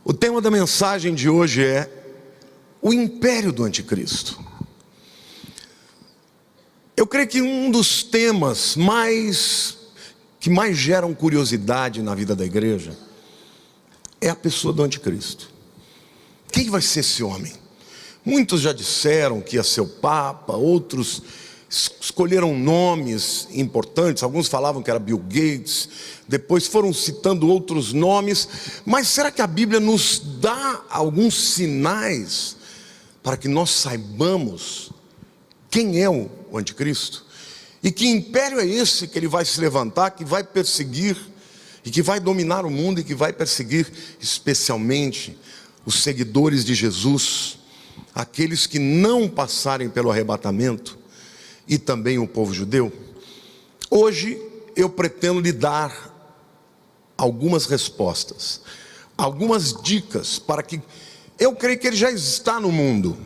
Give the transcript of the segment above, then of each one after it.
O tema da mensagem de hoje é o império do anticristo. Eu creio que um dos temas que mais geram curiosidade na vida da igreja é a pessoa do anticristo. Quem vai ser esse homem? Muitos já disseram que ia ser o Papa, outros escolheram nomes importantes, alguns falavam que era Bill Gates, depois foram citando outros nomes, mas será que a Bíblia nos dá alguns sinais para que nós saibamos quem é o anticristo? E que império é esse que ele vai se levantar, que vai perseguir, e que vai dominar o mundo, e que vai perseguir especialmente os seguidores de Jesus, aqueles que não passarem pelo arrebatamento, e também o povo judeu? Hoje eu pretendo lhe dar algumas respostas, algumas dicas, para que, eu creio que ele já está no mundo,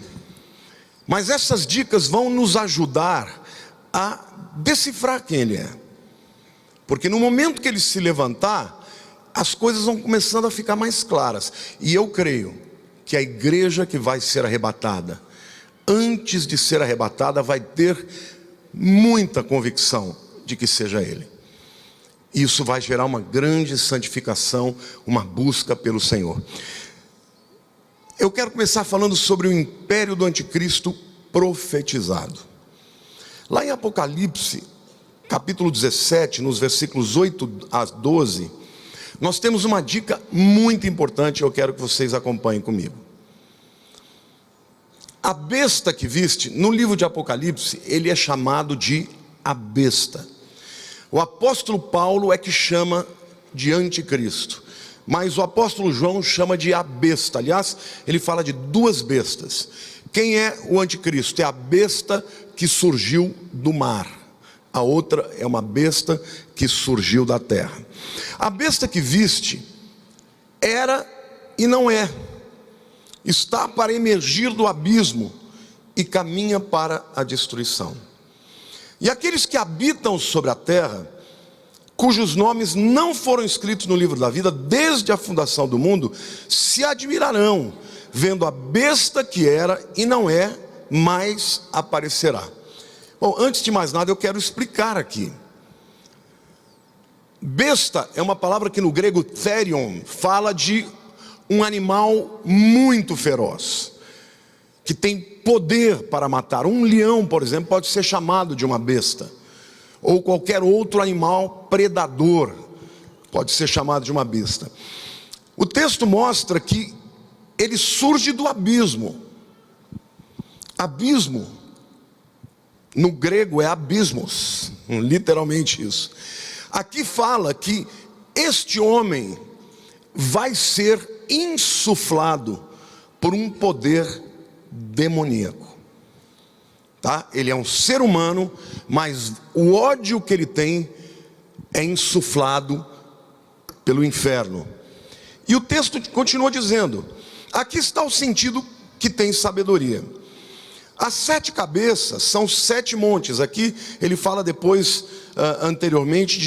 mas essas dicas vão nos ajudar a decifrar quem ele é, porque no momento que ele se levantar, as coisas vão começando a ficar mais claras, e eu creio que a igreja que vai ser arrebatada, antes de ser arrebatada, vai ter muita convicção de que seja ele. Isso vai gerar uma grande santificação, uma busca pelo Senhor. Eu quero começar falando sobre o império do anticristo profetizado. Lá em Apocalipse, capítulo 17, nos versículos 8 a 12, nós temos uma dica muito importante, eu quero que vocês acompanhem comigo. A besta que viste, no livro de Apocalipse, ele é chamado de a besta. O apóstolo Paulo é que chama de anticristo, mas o apóstolo João chama de a besta. Aliás, ele fala de duas bestas. Quem é o anticristo? É a besta que surgiu do mar. A outra é uma besta que surgiu da terra. A besta que viste era e não é. Está para emergir do abismo e caminha para a destruição. E aqueles que habitam sobre a terra, cujos nomes não foram escritos no livro da vida desde a fundação do mundo, se admirarão, vendo a besta que era e não é, mais aparecerá. Bom, antes de mais nada eu quero explicar aqui. Besta é uma palavra que no grego therion fala de um animal muito feroz, que tem poder para matar. Um leão, por exemplo, pode ser chamado de uma besta, ou qualquer outro animal predador pode ser chamado de uma besta. O texto mostra que ele surge do abismo. Abismo no grego é abismos, literalmente isso. Aqui fala que este homem vai ser insuflado por um poder demoníaco, tá? Ele é um ser humano, mas o ódio que ele tem é insuflado pelo inferno. E o texto continua dizendo: aqui está o sentido que tem sabedoria. As 7 cabeças são 7 montes. Aqui ele fala depois, anteriormente,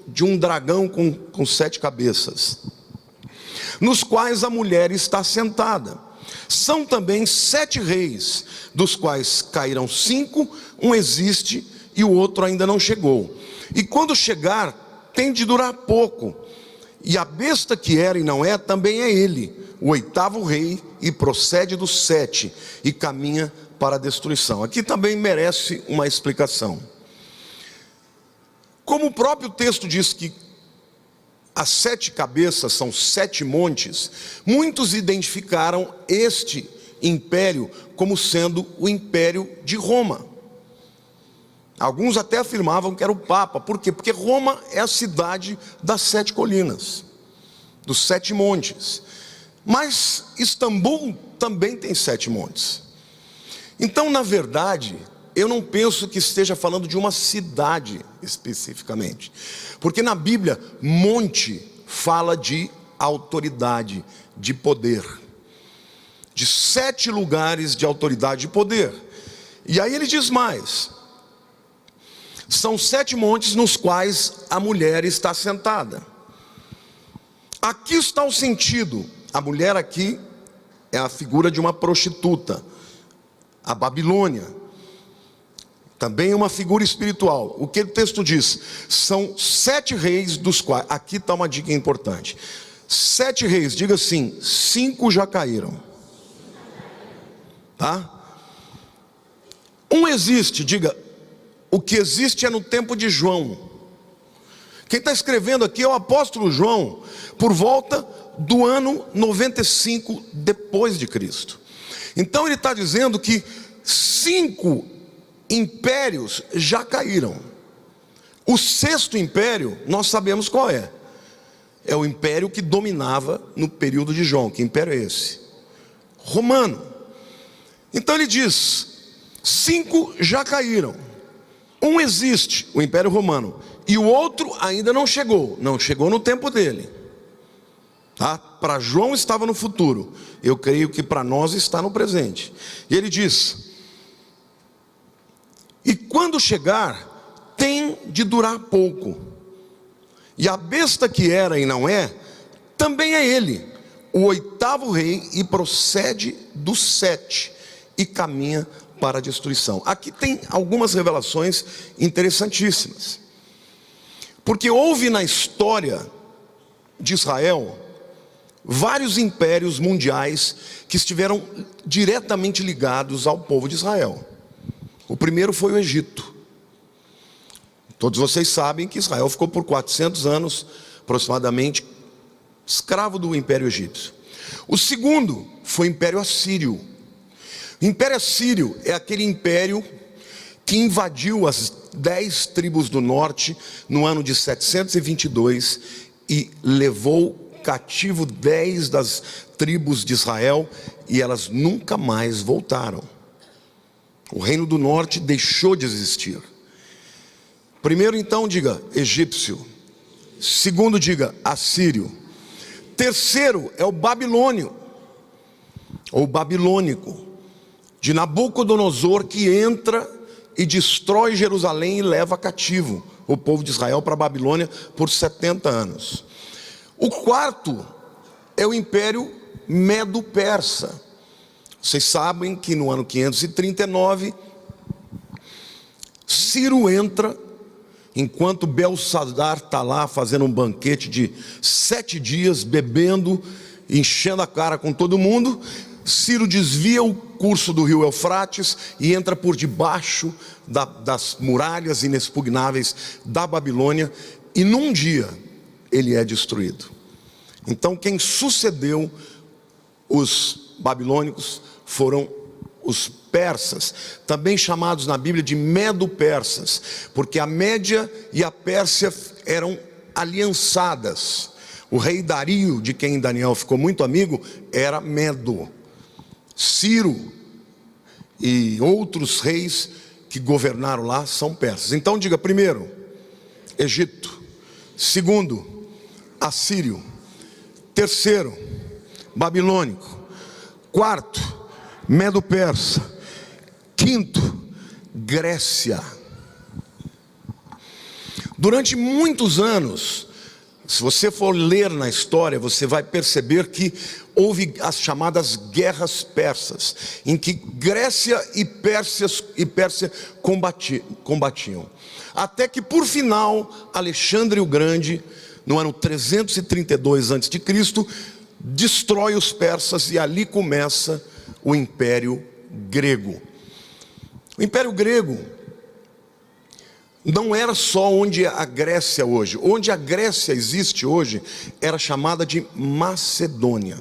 de um dragão com 7 cabeças, nos quais a mulher está sentada. São também 7 reis, dos quais caíram 5, um existe e o outro ainda não chegou. E quando chegar, tem de durar pouco. E a besta que era e não é, também é ele, o 8º rei, e procede dos 7, e caminha para a destruição. Aqui também merece uma explicação. Como o próprio texto diz que as 7 cabeças são 7 montes, muitos identificaram este império como sendo o império de Roma. Alguns até afirmavam que era o Papa. Por quê? Porque Roma é a cidade das 7 colinas, dos 7 montes. Mas Istambul também tem 7 montes. Então, na verdade, eu não penso que esteja falando de uma cidade especificamente, porque na Bíblia, monte fala de autoridade, de poder, de 7 lugares de autoridade e poder. E aí ele diz mais: são 7 montes nos quais a mulher está sentada. Aqui está o sentido: A mulher aqui é a figura de uma prostituta. A Babilônia também é uma figura espiritual. O que o texto diz? São 7 reis dos quais... Aqui está uma dica importante. 7 reis, diga assim, 5 já caíram. Tá? Um existe, diga, o que existe é no tempo de João. Quem está escrevendo aqui é o apóstolo João, por volta do ano 95 depois de Cristo. Então ele está dizendo que 5 impérios já caíram. O 6º império, nós sabemos qual é. É o império que dominava no período de João. Que império é esse? Romano. Então ele diz, 5 já caíram. Um existe, o Império Romano, e o outro ainda não chegou no tempo dele. Tá? Para João estava no futuro, eu creio que para nós está no presente. E ele diz, e quando chegar, tem de durar pouco. E a besta que era e não é, também é ele, o 8º rei, e procede dos 7, e caminha para a destruição. Aqui tem algumas revelações interessantíssimas. Porque houve na história de Israel vários impérios mundiais que estiveram diretamente ligados ao povo de Israel. O primeiro foi o Egito. Todos vocês sabem que Israel ficou por 400 anos, aproximadamente, escravo do Império Egípcio. O segundo foi o Império Assírio. O Império Assírio é aquele império que invadiu as 10 tribos do norte no ano de 722 e levou cativo 10 das tribos de Israel, e elas nunca mais voltaram. O reino do norte deixou de existir. Primeiro, então, diga egípcio. Segundo, diga assírio. Terceiro é o babilônio, ou babilônico, de Nabucodonosor, que entra e destrói Jerusalém e leva cativo o povo de Israel para a Babilônia por 70 anos. O quarto é o Império Medo-Persa. Vocês sabem que no ano 539, Ciro entra, enquanto Belsazar está lá fazendo um banquete de 7 dias, bebendo, enchendo a cara com todo mundo. Ciro desvia o curso do rio Eufrates e entra por debaixo das muralhas inexpugnáveis da Babilônia, e num dia ele é destruído. Então quem sucedeu os babilônicos foram os persas, também chamados na Bíblia de Medo-Persas, porque a Média e a Pérsia eram aliançadas. O rei Dario, de quem Daniel ficou muito amigo, era Medo. Ciro e outros reis que governaram lá são persas. Então diga, primeiro, Egito. Segundo, assírio. Terceiro, babilônico. Quarto, Medo-Persa. Quinto, Grécia. Durante muitos anos, se você for ler na história, você vai perceber que houve as chamadas guerras persas, em que Grécia e Pérsia combatiam. Até que por final, Alexandre o Grande, no ano 332 a.C., destrói os persas, e ali começa o Império Grego. O Império Grego não era só onde a Grécia hoje. Onde a Grécia existe hoje era chamada de Macedônia.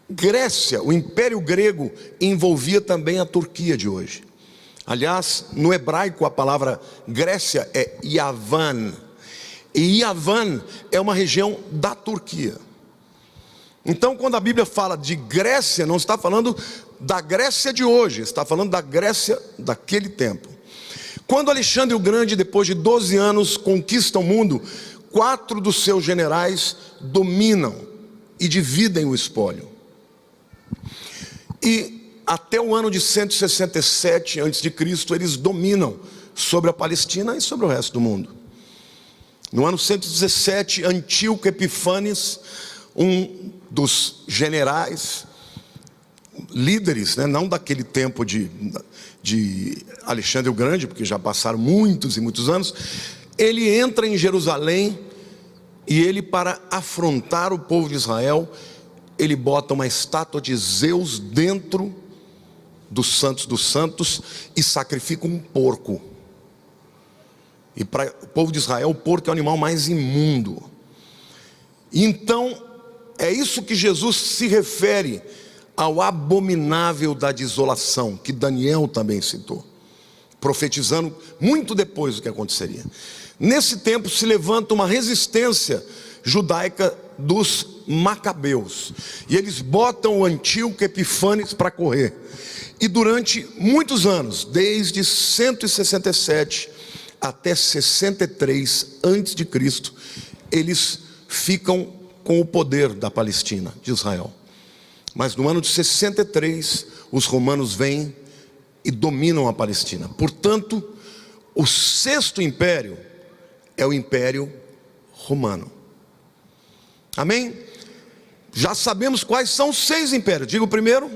Grécia, o Império Grego, envolvia também a Turquia de hoje. Aliás, no hebraico a palavra Grécia é Yavan. E Yavan é uma região da Turquia. Então quando a Bíblia fala de Grécia, não está falando da Grécia de hoje, está falando da Grécia daquele tempo. Quando Alexandre o Grande, depois de 12 anos, conquista o mundo, 4 dos seus generais dominam e dividem o espólio. E até o ano de 167 a.C., eles dominam sobre a Palestina e sobre o resto do mundo. No ano 117, Antíoco Epifanes, um dos generais, líderes, né, não daquele tempo de Alexandre o Grande, porque já passaram muitos e muitos anos. Ele entra em Jerusalém e ele, para afrontar o povo de Israel, ele bota uma estátua de Zeus dentro dos santos e sacrifica um porco. E para o povo de Israel, o porco é o animal mais imundo. Então, é isso que Jesus se refere ao abominável da desolação, que Daniel também citou, profetizando muito depois do que aconteceria. Nesse tempo se levanta uma resistência judaica dos macabeus, e eles botam o Antíoco Epífanes para correr. E durante muitos anos, desde 167 até 63 antes de Cristo, eles ficam com o poder da Palestina, de Israel. Mas no ano de 63, os romanos vêm e dominam a Palestina. Portanto, o sexto império é o Império Romano. Amém? Já sabemos quais são os 6 impérios. Diga o primeiro: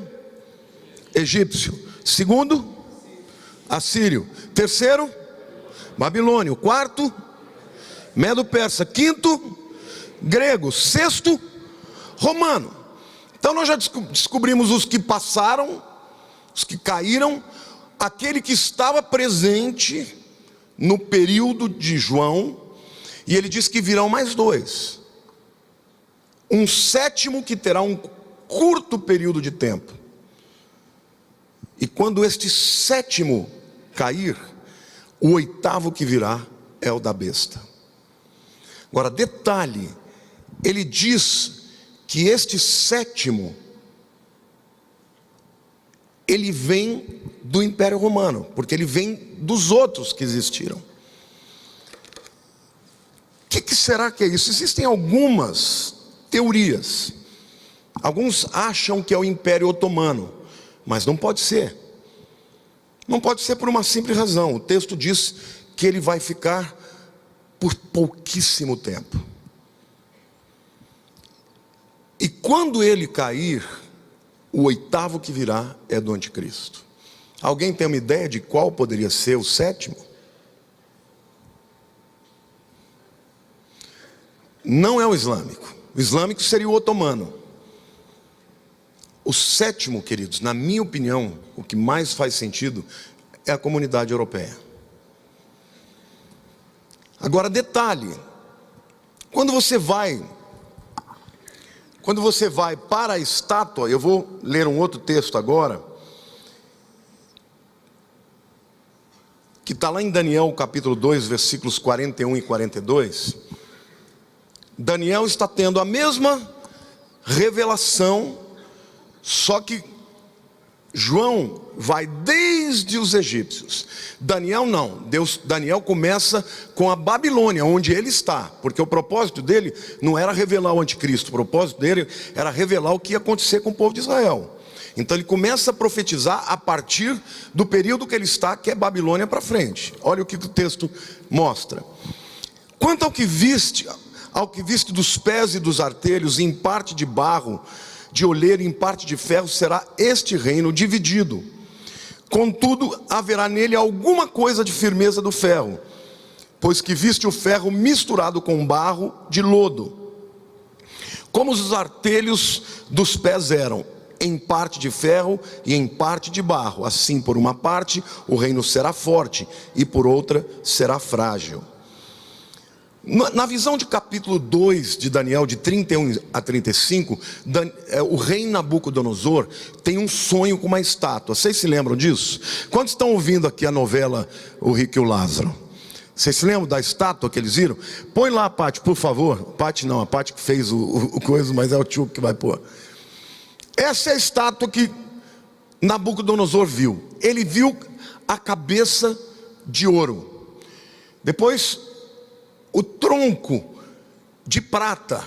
egípcio. Segundo, assírio. Terceiro, babilônio. Quarto, medo-persa. Quinto, grego. Sexto, romano. Então nós já descobrimos os que passaram, os que caíram, aquele que estava presente no período de João, e ele diz que virão mais 2. Um sétimo que terá um curto período de tempo. E quando este sétimo cair, o 8º que virá é o da besta. Agora, detalhe, ele diz que este sétimo, ele vem do Império Romano, porque ele vem dos outros que existiram. O que será que é isso? Existem algumas teorias. Alguns acham que é o Império Otomano, mas não pode ser. Não pode ser por uma simples razão. O texto diz que ele vai ficar por pouquíssimo tempo. E quando ele cair, o 8º que virá é do anticristo. Alguém tem uma ideia de qual poderia ser o sétimo? Não é o islâmico. O islâmico seria o otomano. O sétimo, queridos, na minha opinião, o que mais faz sentido é a comunidade europeia. Agora, detalhe, quando você vai para a estátua, eu vou ler um outro texto agora, que está lá em Daniel capítulo 2, versículos 41 e 42. Daniel está tendo a mesma revelação, só que João vai desde os egípcios. Daniel não. Daniel começa com a Babilônia, onde ele está, porque o propósito dele não era revelar o anticristo, o propósito dele era revelar o que ia acontecer com o povo de Israel. Então ele começa a profetizar a partir do período que ele está, que é Babilônia para frente. Olha o que o texto mostra. Quanto ao que viste dos pés e dos artelhos, em parte de barro, de olheiro, em parte de ferro, será este reino dividido. Contudo, haverá nele alguma coisa de firmeza do ferro, pois que viste o ferro misturado com barro de lodo, como os artelhos dos pés eram, em parte de ferro e em parte de barro. Assim, por uma parte, o reino será forte, e por outra, será frágil. Na visão de capítulo 2 de Daniel, de 31 a 35, o rei Nabucodonosor tem um sonho com uma estátua. Vocês se lembram disso? Quantos estão ouvindo aqui a novela O Rico e o Lázaro? Vocês se lembram da estátua que eles viram? Põe lá, Pati, por favor. Pati não, a Pati que fez o coisa, mas é o tio que vai pôr. Essa é a estátua que Nabucodonosor viu. Ele viu a cabeça de ouro. Depois, o tronco de prata.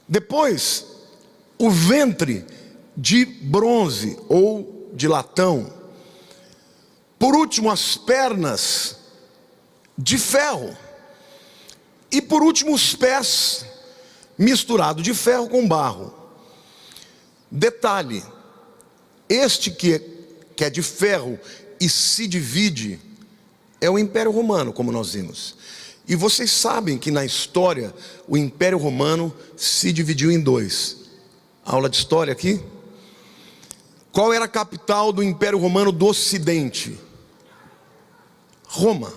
Depois, o ventre de bronze ou de latão. Por último, as pernas de ferro. E por último, os pés misturado de ferro com barro. Detalhe, este que é de ferro e se divide é o Império Romano, como nós vimos. E vocês sabem que na história o Império Romano se dividiu em dois. Aula de história aqui. Qual era a capital do Império Romano do Ocidente? Roma.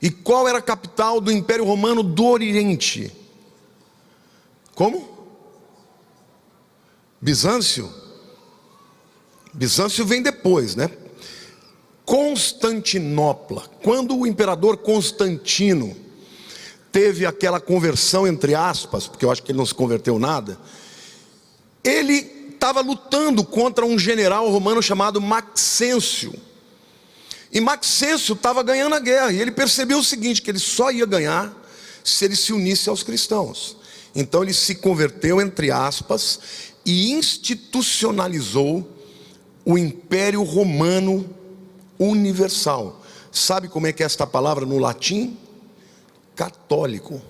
E qual era a capital do Império Romano do Oriente? Como? Bizâncio. Bizâncio vem depois, né? Constantinopla. Quando o imperador Constantino teve aquela conversão, entre aspas, porque eu acho que ele não se converteu nada, ele estava lutando contra um general romano chamado Maxêncio. E Maxêncio estava ganhando a guerra, e ele percebeu o seguinte, que ele só ia ganhar se ele se unisse aos cristãos. Então ele se converteu, entre aspas, e institucionalizou o Império Romano Universal. Sabe como é que é esta palavra no latim? Católico.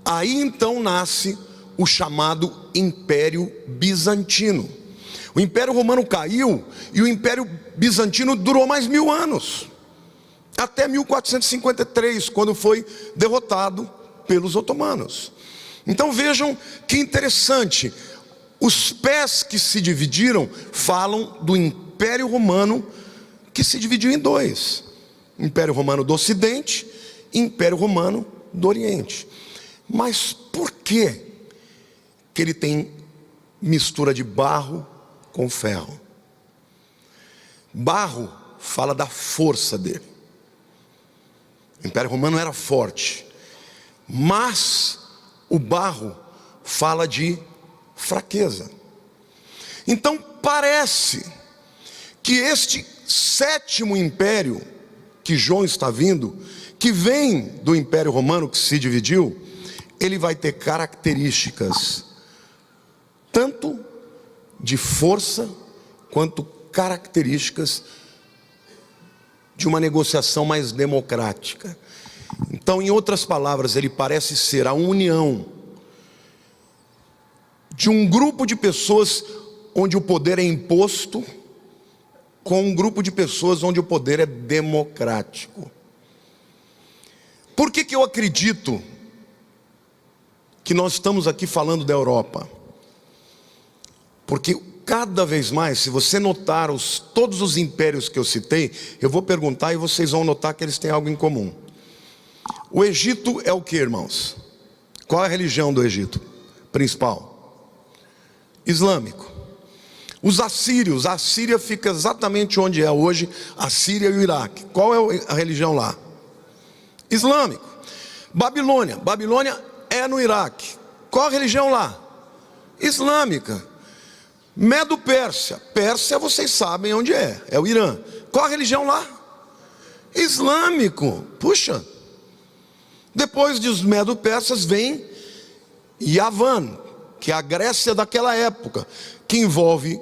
Aí então nasce o chamado Império Bizantino. O Império Romano caiu e o Império Bizantino durou mais 1000 anos. Até 1453, quando foi derrotado pelos otomanos. Então vejam que interessante. Os pés que se dividiram falam do Império Romano que se dividiu em dois: Império Romano do Ocidente e Império Romano do Oriente. Mas por que ele tem mistura de barro com ferro? Barro fala da força dele. O Império Romano era forte, mas o barro fala de fraqueza. Então parece que este sétimo império que João está vindo, que vem do Império Romano que se dividiu, ele vai ter características tanto de força quanto características de uma negociação mais democrática. Então, em outras palavras, ele parece ser a união de um grupo de pessoas onde o poder é imposto com um grupo de pessoas onde o poder é democrático. Por que eu acredito que nós estamos aqui falando da Europa? Porque cada vez mais, se você notar todos os impérios que eu citei, eu vou perguntar e vocês vão notar que eles têm algo em comum. O Egito é o que, irmãos? Qual é a religião do Egito principal? Islâmico. Os assírios, a Síria fica exatamente onde é hoje a Síria e o Iraque. Qual é a religião lá? Islâmico. Babilônia, Babilônia é no Iraque. Qual a religião lá? Islâmica. Medo-Pérsia, Pérsia vocês sabem onde é o Irã. Qual a religião lá? Islâmico. Puxa. Depois dos Medo-Persas vem Yavan, que é a Grécia daquela época, que envolve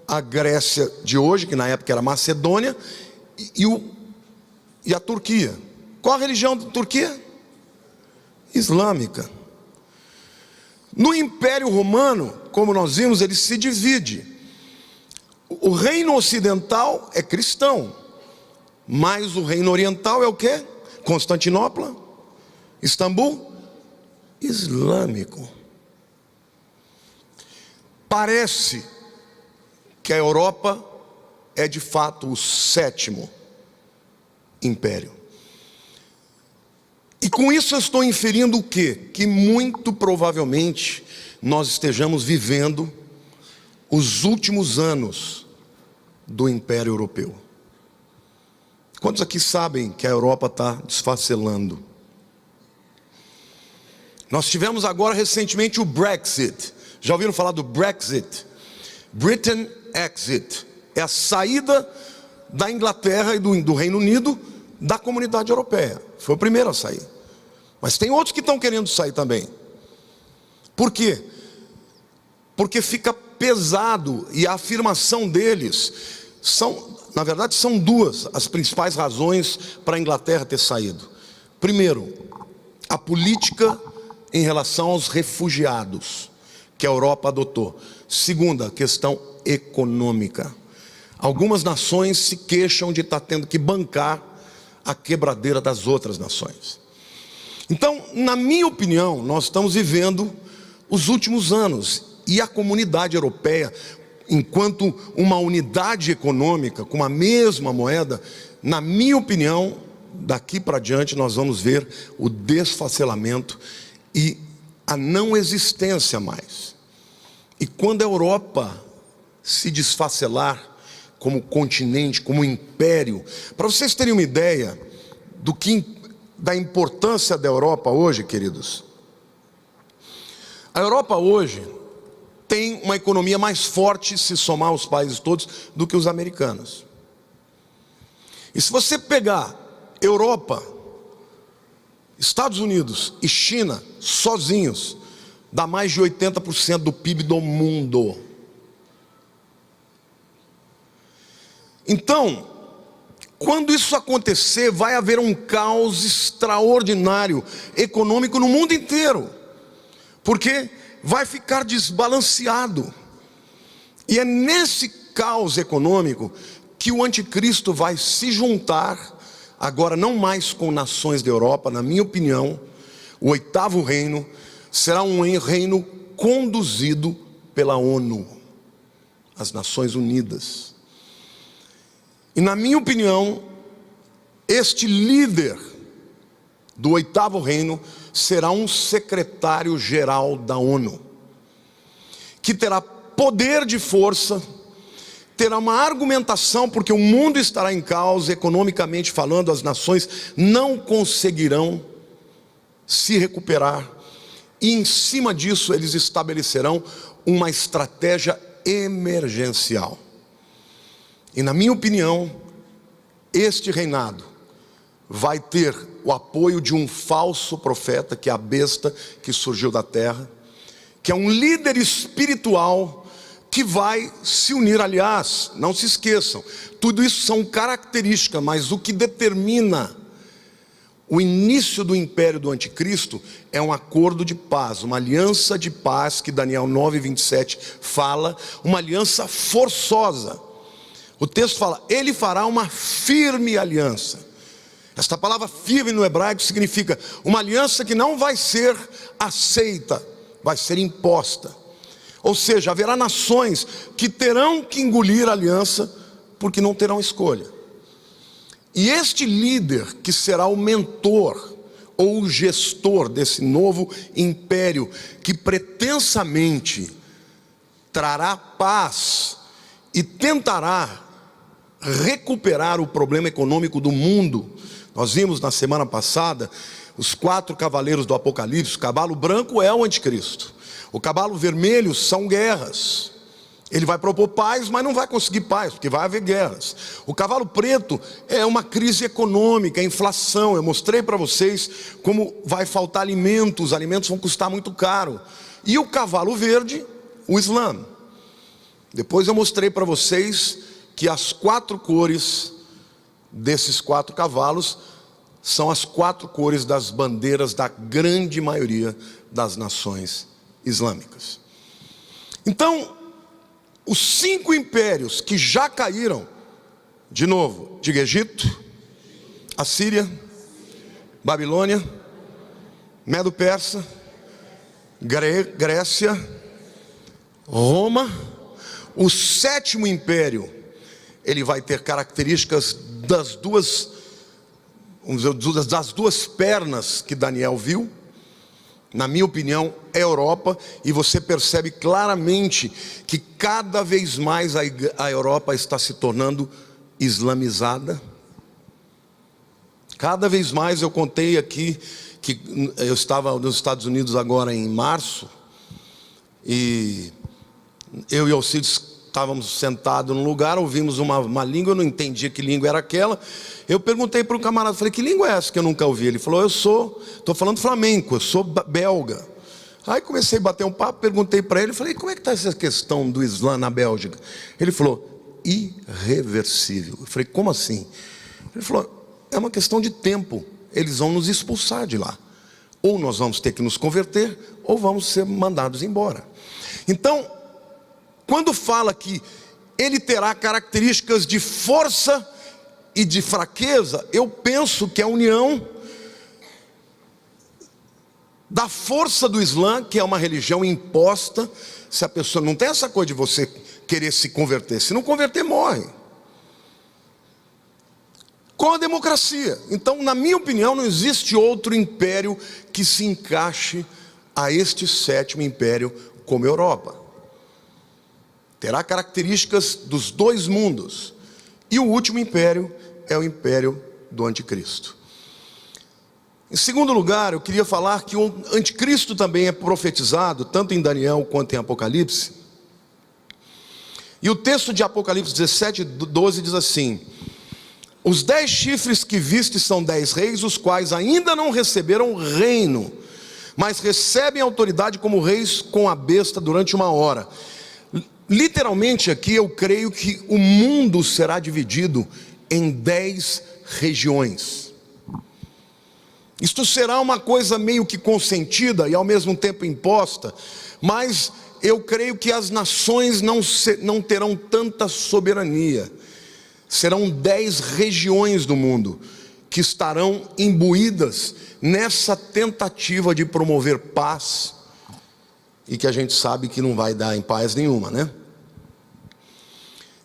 a Grécia de hoje, que na época era Macedônia, e a Turquia. Qual a religião da Turquia? Islâmica. No Império Romano, como nós vimos, ele se divide. O reino ocidental é cristão, mas o reino oriental é o quê? Constantinopla, Istambul, islâmico. Parece que a Europa é de fato o sétimo império. E com isso eu estou inferindo o quê? Que muito provavelmente nós estejamos vivendo os últimos anos do Império Europeu. Quantos aqui sabem que a Europa está desfacelando? Nós tivemos agora recentemente o Brexit. Já ouviram falar do Brexit? Britain Exit. É a saída da Inglaterra e do Reino Unido da comunidade europeia. Foi o primeiro a sair. Mas tem outros que estão querendo sair também. Por quê? Porque fica pesado, e a afirmação deles na verdade são duas as principais razões para a Inglaterra ter saído. Primeiro, a política em relação aos refugiados que a Europa adotou. Segunda, questão econômica. Algumas nações se queixam de estar tendo que bancar a quebradeira das outras nações. Então, na minha opinião, nós estamos vivendo os últimos anos, e a comunidade europeia, enquanto uma unidade econômica, com a mesma moeda, na minha opinião, daqui para diante nós vamos ver o desfacelamento e a não existência mais. E quando a Europa se desfacelar como continente, como império, para vocês terem uma ideia da importância da Europa hoje, queridos, a Europa hoje tem uma economia mais forte, se somar os países todos, do que os americanos. E se você pegar Europa, Estados Unidos e China sozinhos, dá mais de 80% do PIB do mundo. Então, quando isso acontecer, vai haver um caos extraordinário econômico no mundo inteiro, porque vai ficar desbalanceado. E é nesse caos econômico que o anticristo vai se juntar, agora não mais com nações da Europa. Na minha opinião, o 8º reino será um reino conduzido pela ONU, as Nações Unidas. E na minha opinião, este líder do 8º reino será um secretário-geral da ONU, que terá poder de força, terá uma argumentação, porque o mundo estará em caos, economicamente falando, as nações não conseguirão se recuperar, e em cima disso eles estabelecerão uma estratégia emergencial. E na minha opinião, este reinado vai ter o apoio de um falso profeta, que é a besta que surgiu da terra, que é um líder espiritual que vai se unir. Aliás, não se esqueçam, tudo isso são características, mas o que determina o início do império do anticristo é um acordo de paz, uma aliança de paz, que Daniel 9:27 fala, uma aliança forçosa. O texto fala, ele fará uma firme aliança. Esta palavra firme no hebraico significa uma aliança que não vai ser aceita, vai ser imposta. Ou seja, haverá nações que terão que engolir a aliança, porque não terão escolha. E este líder, que será o mentor ou o gestor desse novo império, que pretensamente trará paz e tentará recuperar o problema econômico do mundo. Nós vimos na semana passada os 4 cavaleiros do Apocalipse. O cavalo branco é o anticristo, o cavalo vermelho são guerras. Ele vai propor paz, mas não vai conseguir paz, porque vai haver guerras. O cavalo preto é uma crise econômica, inflação. Eu mostrei para vocês como vai faltar alimentos, os alimentos vão custar muito caro. E o cavalo verde, o Islã. Depois eu mostrei para vocês que as 4 cores desses 4 cavalos são as 4 cores das bandeiras da grande maioria das nações islâmicas. Então, os 5 impérios que já caíram, de novo, diga Egito, Assíria, Babilônia, Medo-Persa, Grécia, Roma. O 7º império, ele vai ter características das duas pernas que Daniel viu. Na minha opinião, é a Europa, e você percebe claramente que cada vez mais a Europa está se tornando islamizada. Cada vez mais. Eu contei aqui que eu estava nos Estados Unidos agora em março, e eu e Alcides estávamos sentados num lugar, ouvimos uma língua, eu não entendia que língua era aquela. Eu perguntei para um camarada, falei, que língua é essa que eu nunca ouvi? Ele falou, estou falando flamenco, eu sou belga. Aí comecei a bater um papo, perguntei para ele, falei, como é que está essa questão do Islã na Bélgica? Ele falou, irreversível. Eu falei, como assim? Ele falou, é uma questão de tempo, eles vão nos expulsar de lá. Ou nós vamos ter que nos converter, ou vamos ser mandados embora. Então, quando fala que ele terá características de força e de fraqueza, eu penso que a união da força do Islã, que é uma religião imposta. Se a pessoa não tem essa coisa de você querer se converter, se não converter, morre. Com a democracia. Então, na minha opinião, não existe outro império que se encaixe a este sétimo império como a Europa. Terá características dos dois mundos. E o último império é o império do anticristo. Em segundo lugar, eu queria falar que o anticristo também é profetizado, tanto em Daniel quanto em Apocalipse. E o texto de Apocalipse 17:12 diz assim: os 10 chifres que viste são 10 reis, os quais ainda não receberam reino, mas recebem autoridade como reis com a besta durante 1 hora. Literalmente aqui eu creio que o mundo será dividido em 10 regiões. Isto será uma coisa meio que consentida e ao mesmo tempo imposta, mas eu creio que as nações não terão tanta soberania. Serão 10 regiões do mundo que estarão imbuídas nessa tentativa de promover paz, e que a gente sabe que não vai dar em paz nenhuma, né?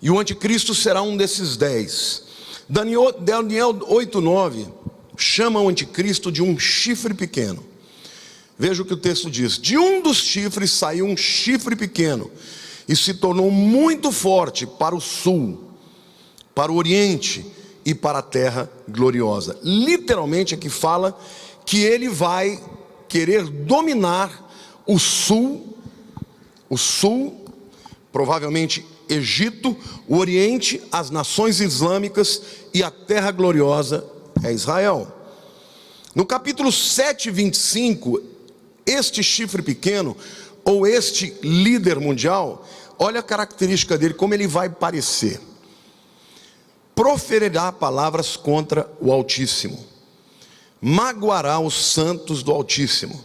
E o anticristo será um desses 10. Daniel 8:9 chama o anticristo de um chifre pequeno. Veja o que o texto diz: de um dos chifres saiu um chifre pequeno, e se tornou muito forte para o sul, para o oriente e para a terra gloriosa. Literalmente aqui fala que ele vai querer dominar o sul, provavelmente Egito, o oriente, as nações islâmicas, e a terra gloriosa é Israel. No capítulo 7:25, este chifre pequeno, ou este líder mundial, olha a característica dele, como ele vai parecer. Proferirá palavras contra o Altíssimo, magoará os santos do Altíssimo,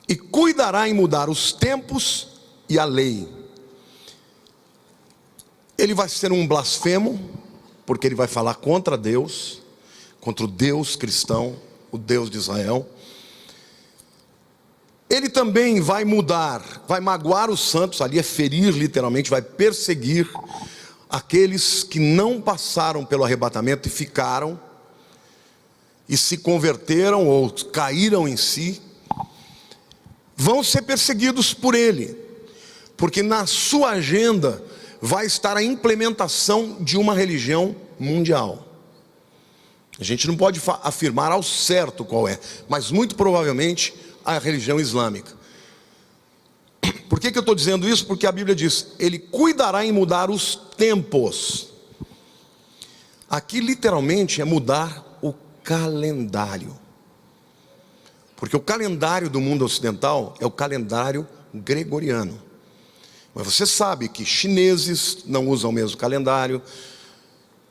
e cuidará em mudar os tempos e a lei. Ele vai ser um blasfemo, porque ele vai falar contra Deus, contra o Deus cristão, o Deus de Israel. Ele também vai mudar, vai magoar os santos, ali é ferir literalmente, vai perseguir aqueles que não passaram pelo arrebatamento e ficaram, e se converteram ou caíram em si, vão ser perseguidos por ele, porque na sua agenda vai estar a implementação de uma religião mundial. A gente não pode afirmar ao certo qual é, mas muito provavelmente a religião islâmica. Por que eu estou dizendo isso? Porque a Bíblia diz: ele cuidará em mudar os tempos. Aqui literalmente é mudar o calendário, porque o calendário do mundo ocidental é o calendário gregoriano. Mas você sabe que chineses não usam o mesmo calendário,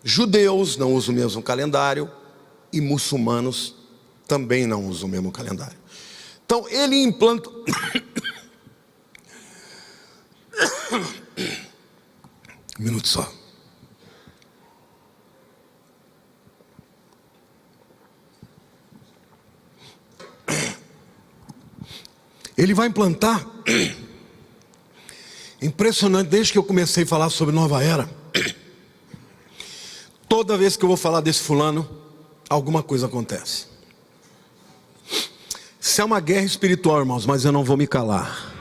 judeus não usam o mesmo calendário, e muçulmanos também não usam o mesmo calendário. Então ele implanta um minuto só. Ele vai implantar, impressionante, desde que eu comecei a falar sobre Nova Era, toda vez que eu vou falar desse fulano, alguma coisa acontece. Isso é uma guerra espiritual, irmãos, mas eu não vou me calar.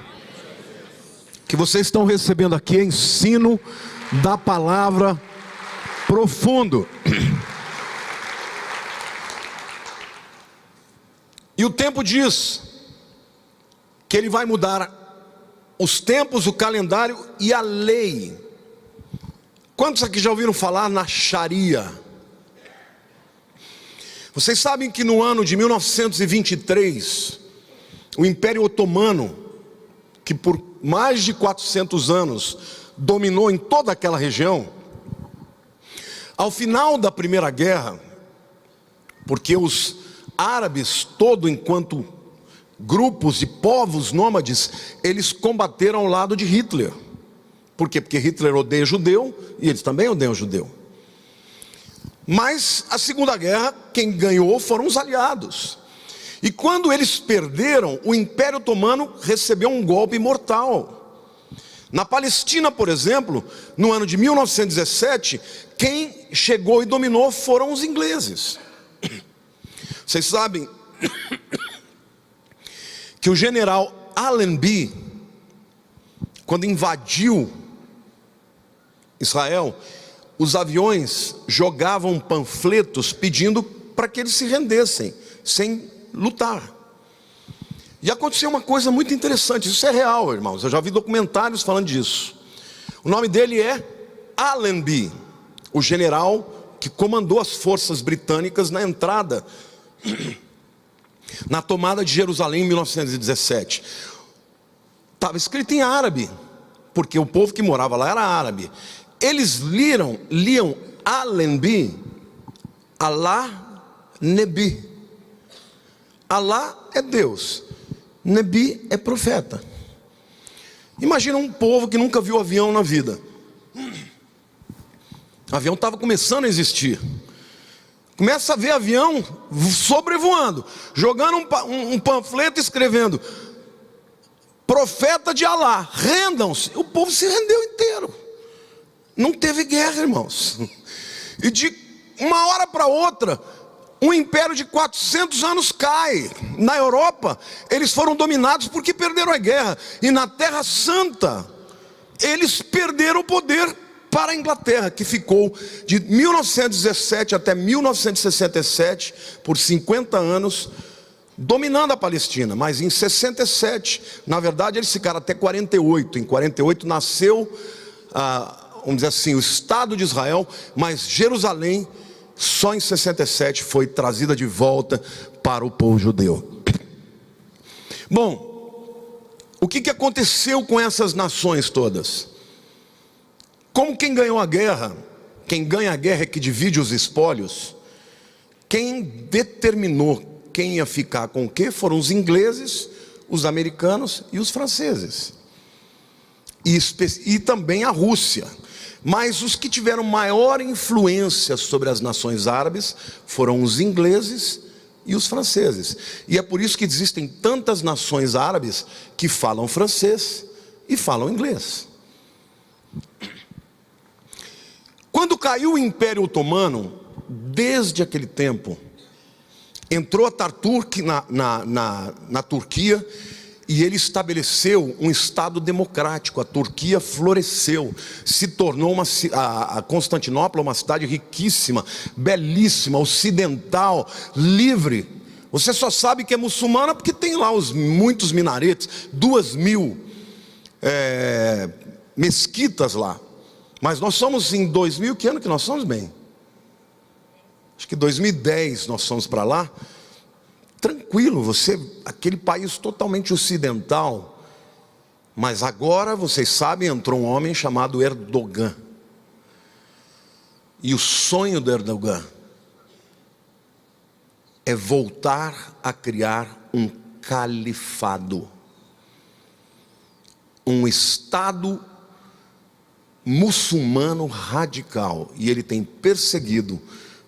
O que vocês estão recebendo aqui é ensino da palavra profundo. E o tempo diz que ele vai mudar os tempos, o calendário e a lei. Quantos aqui já ouviram falar na Sharia? Vocês sabem que no ano de 1923, o Império Otomano, que por mais de 400 anos dominou em toda aquela região, ao final da Primeira Guerra, porque os árabes, todo enquanto grupos de povos nômades, eles combateram ao lado de Hitler. Por quê? Porque Hitler odeia judeu e eles também odeiam judeu. Mas a Segunda Guerra, quem ganhou foram os aliados. E quando eles perderam, o Império Otomano recebeu um golpe mortal. Na Palestina, por exemplo, no ano de 1917, quem chegou e dominou foram os ingleses. Vocês sabem que o general Allenby, quando invadiu Israel, os aviões jogavam panfletos pedindo para que eles se rendessem, sem lutar. E aconteceu uma coisa muito interessante, isso é real, irmãos, eu já vi documentários falando disso. O nome dele é Allenby, o general que comandou as forças britânicas na entrada, na tomada de Jerusalém em 1917. Estava escrito em árabe, porque o povo que morava lá era árabe. Eles liam Allenby, Allah Nebi. Allah é Deus, Nebi é profeta. Imagina um povo que nunca viu avião na vida. O avião estava começando a existir. Começa a ver avião sobrevoando, jogando um panfleto escrevendo: profeta de Alá, rendam-se. O povo se rendeu inteiro. Não teve guerra, irmãos. E de uma hora para outra, um império de 400 anos cai. Na Europa, eles foram dominados porque perderam a guerra. E na Terra Santa, eles perderam o poder para a Inglaterra, que ficou de 1917 até 1967, por 50 anos, dominando a Palestina. Mas em 67, na verdade, eles ficaram até 48. Em 48 nasceu, vamos dizer assim, o Estado de Israel, mas Jerusalém, só em 67 foi trazida de volta para o povo judeu. Bom, o que aconteceu com essas nações todas? Como quem ganhou a guerra, quem ganha a guerra é que divide os espólios, quem determinou quem ia ficar com o quê foram os ingleses, os americanos e os franceses. E também a Rússia. Mas os que tiveram maior influência sobre as nações árabes foram os ingleses e os franceses. E é por isso que existem tantas nações árabes que falam francês e falam inglês. Quando caiu o Império Otomano, desde aquele tempo, entrou Ataturk na Turquia, e ele estabeleceu um Estado democrático. A Turquia floresceu, se tornou a Constantinopla uma cidade riquíssima, belíssima, ocidental, livre. Você só sabe que é muçulmana porque tem lá muitos minaretes, 2000 mesquitas lá. Mas nós somos em 2000, que ano que nós somos, bem? Acho que 2010 nós fomos para lá. Tranquilo, aquele país totalmente ocidental. Mas agora, vocês sabem, entrou um homem chamado Erdogan. E o sonho do Erdogan é voltar a criar um califado, um Estado muçulmano radical. E ele tem perseguido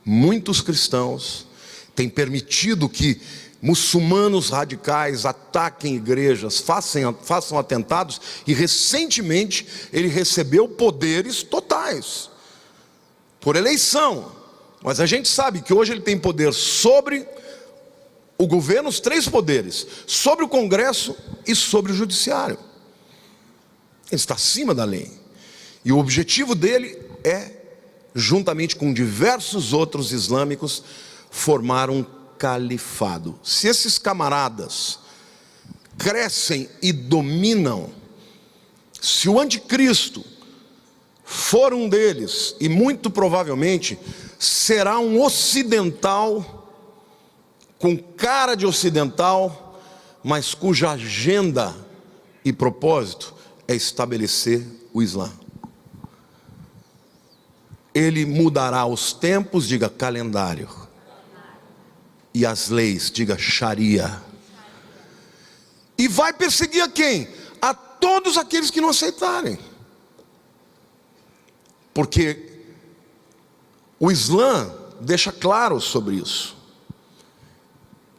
muitos cristãos, tem permitido que muçulmanos radicais ataquem igrejas, façam atentados, e recentemente ele recebeu poderes totais, por eleição. Mas a gente sabe que hoje ele tem poder sobre o governo, os 3 poderes, sobre o Congresso e sobre o Judiciário. Ele está acima da lei. E o objetivo dele é, juntamente com diversos outros islâmicos, formar um califado. Se esses camaradas crescem e dominam, se o anticristo for um deles, e muito provavelmente será um ocidental, com cara de ocidental, mas cuja agenda e propósito é estabelecer o Islã. Ele mudará os tempos, diga calendário, e as leis, diga Sharia. E vai perseguir a quem? A todos aqueles que não aceitarem. Porque o Islã deixa claro sobre isso,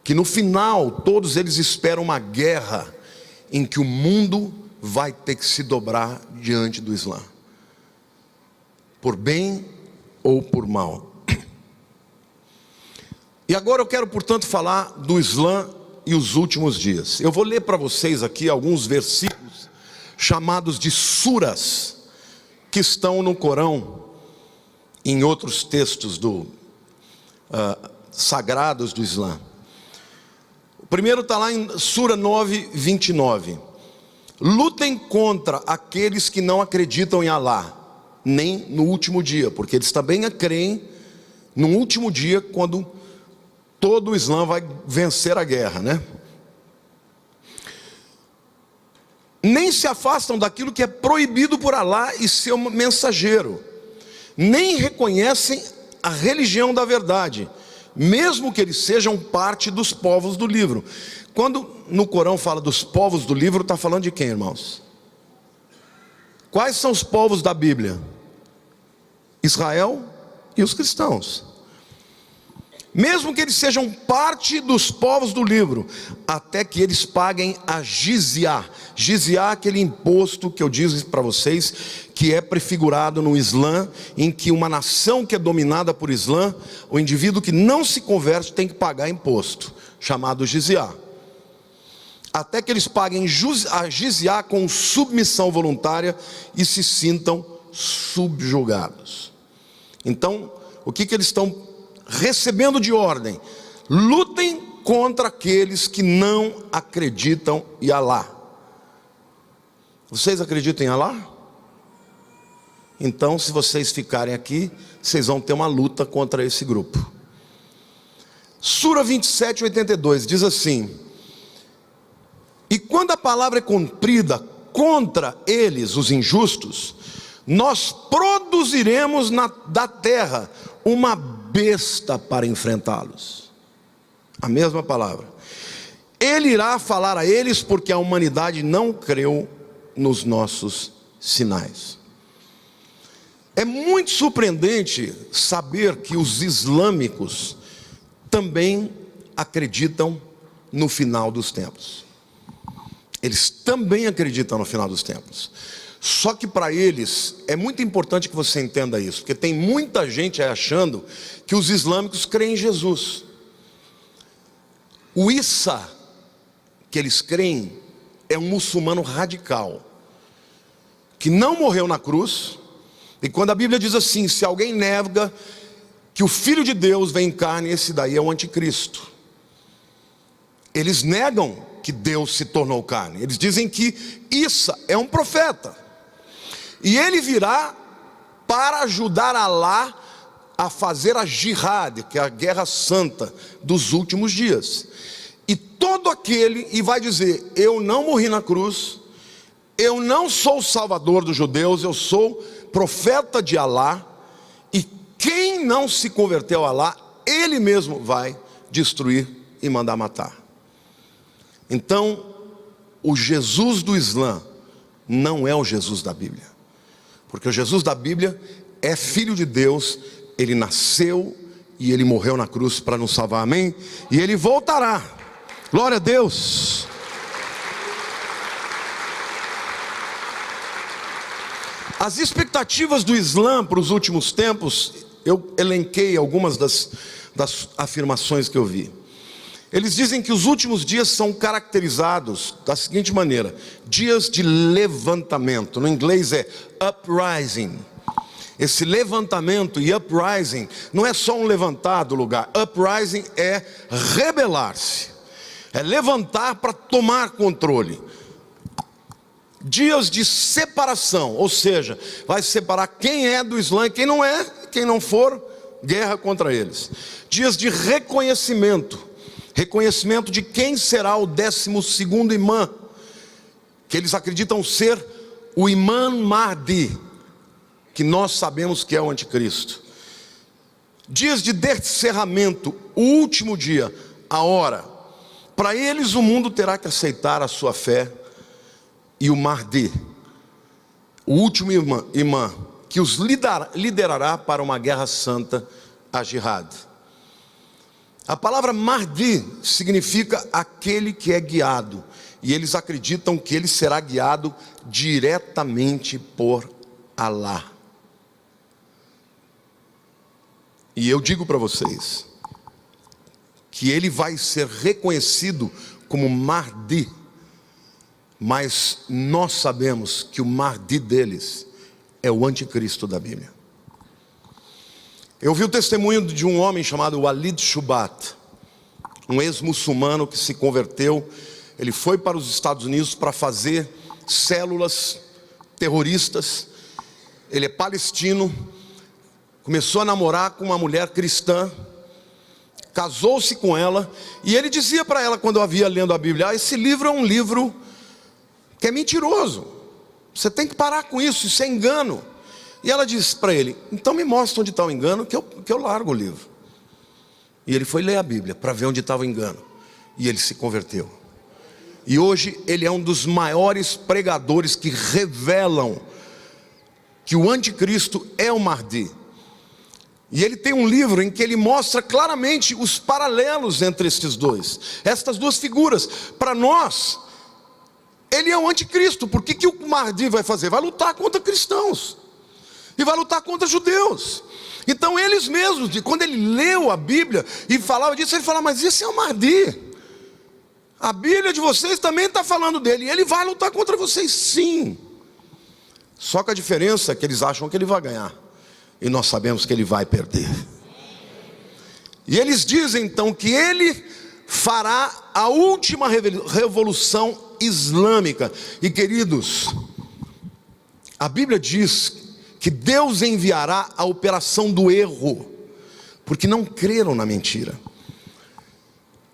que no final todos eles esperam uma guerra em que o mundo vai ter que se dobrar diante do Islã, por bem ou por mal. E agora eu quero, portanto, falar do Islã e os últimos dias. Eu vou ler para vocês aqui alguns versículos chamados de suras, que estão no Corão, em outros textos sagrados do Islã. O primeiro está lá em Sura 9, 29. Lutem contra aqueles que não acreditam em Alá, nem no último dia, porque eles também creem no último dia, quando todo o Islã vai vencer a guerra, né? Nem se afastam daquilo que é proibido por Alá e seu mensageiro, nem reconhecem a religião da verdade, mesmo que eles sejam parte dos povos do livro. Quando no Corão fala dos povos do livro, está falando de quem, irmãos? Quais são os povos da Bíblia? Israel e os cristãos. Mesmo que eles sejam parte dos povos do livro, até que eles paguem a jizya. Jizya é aquele imposto que eu disse para vocês, que é prefigurado no Islã, em que uma nação que é dominada por Islã, o indivíduo que não se converte tem que pagar imposto, chamado jizya. Até que eles paguem a jizya com submissão voluntária e se sintam subjugados. Então, o que eles estão recebendo de ordem? Lutem contra aqueles que não acreditam em Alá. Vocês acreditam em Alá? Então, se vocês ficarem aqui, vocês vão ter uma luta contra esse grupo. Sura 27, 82 diz assim: e quando a palavra é cumprida contra eles, os injustos, nós produziremos da terra uma besta para enfrentá-los. A mesma palavra. Ele irá falar a eles, porque a humanidade não creu nos nossos sinais. É muito surpreendente saber que os islâmicos também acreditam no final dos tempos. Eles também acreditam no final dos tempos. Só que para eles, é muito importante que você entenda isso, porque tem muita gente aí achando que os islâmicos creem em Jesus. O Isa, que eles creem, é um muçulmano radical, que não morreu na cruz. E quando a Bíblia diz assim, se alguém nega que o Filho de Deus vem em carne, esse daí é o anticristo. Eles negam que Deus se tornou carne. Eles dizem que Isa é um profeta, e ele virá para ajudar Alá a fazer a jihad, que é a guerra santa dos últimos dias. E todo aquele, e vai dizer, eu não morri na cruz, eu não sou o salvador dos judeus, eu sou profeta de Alá, e quem não se converteu a Alá, ele mesmo vai destruir e mandar matar. Então, o Jesus do Islã não é o Jesus da Bíblia, porque o Jesus da Bíblia é filho de Deus, ele nasceu e ele morreu na cruz para nos salvar, amém? E ele voltará, glória a Deus. As expectativas do Islã para os últimos tempos, eu elenquei algumas das afirmações que eu vi. Eles dizem que os últimos dias são caracterizados da seguinte maneira: dias de levantamento, no inglês é uprising. Esse levantamento e uprising não é só um levantar do lugar. Uprising é rebelar-se, é levantar para tomar controle. Dias de separação, ou seja, vai separar quem é do Islã e quem não é, quem não for, guerra contra eles. Dias de reconhecimento de quem será o 12º imã, que eles acreditam ser o imã Mahdi, que nós sabemos que é o anticristo. Dias de descerramento, o último dia, a hora, Para eles o mundo terá que aceitar a sua fé, e o Mahdi, o último imã, que os liderará para uma guerra santa, a Jihad. A palavra Mahdi significa aquele que é guiado, e eles acreditam que ele será guiado diretamente por Alá. E eu digo para vocês que ele vai ser reconhecido como Mahdi, mas nós sabemos que o Mahdi deles é o anticristo da Bíblia. Eu vi o testemunho de um homem chamado Walid Shubat, um ex-muçulmano que se converteu. Ele foi para os Estados Unidos para fazer células terroristas. Ele é palestino, começou a namorar com uma mulher cristã, casou-se com ela, e ele dizia para ela, quando eu havia lendo a Bíblia: esse livro é um livro que é mentiroso, você tem que parar com isso é engano. E ela disse para ele: então me mostra onde está o engano, que eu largo o livro. E ele foi ler a Bíblia para ver onde estava o engano, e ele se converteu. E hoje ele é um dos maiores pregadores que revelam que o anticristo é o Mahdi. E ele tem um livro em que ele mostra claramente os paralelos entre estes dois, estas duas figuras. Para nós, ele é o anticristo. Porque que o Mahdi vai fazer? Vai lutar contra cristãos e vai lutar contra judeus. Então eles mesmos, quando ele leu a Bíblia e falava disso, ele falava: mas esse é o Mahdi, a Bíblia de vocês também está falando dele, e ele vai lutar contra vocês sim. Só que a diferença é que eles acham que ele vai ganhar, e nós sabemos que ele vai perder. E eles dizem então que ele fará a última revolução islâmica. E queridos, a Bíblia diz que Deus enviará a operação do erro, porque não creram na mentira.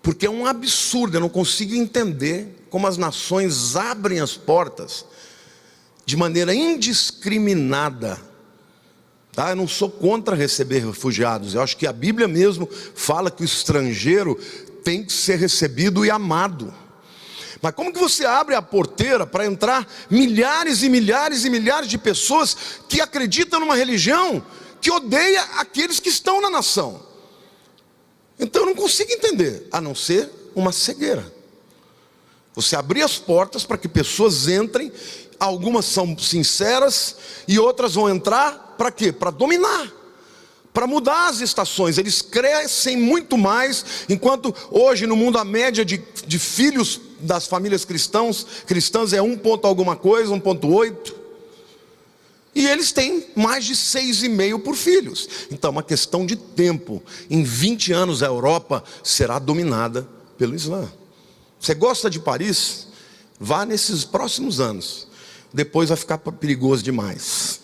Porque é um absurdo, eu não consigo entender como as nações abrem as portas de maneira indiscriminada. Eu não sou contra receber refugiados. Eu acho que a Bíblia mesmo fala que o estrangeiro tem que ser recebido e amado. Mas como que você abre a porteira para entrar milhares e milhares e milhares de pessoas que acreditam numa religião que odeia aqueles que estão na nação? Então eu não consigo entender, a não ser uma cegueira. Você abrir as portas para que pessoas entrem, algumas são sinceras e outras vão entrar para quê? Para dominar, para mudar as estações. Eles crescem muito mais, enquanto hoje no mundo a média de filhos das famílias cristãs é 1 ponto alguma coisa, 1,8. E eles têm mais de 6,5 por filhos. Então é uma questão de tempo. Em 20 anos a Europa será dominada pelo Islã. Você gosta de Paris? Vá nesses próximos anos. Depois vai ficar perigoso demais.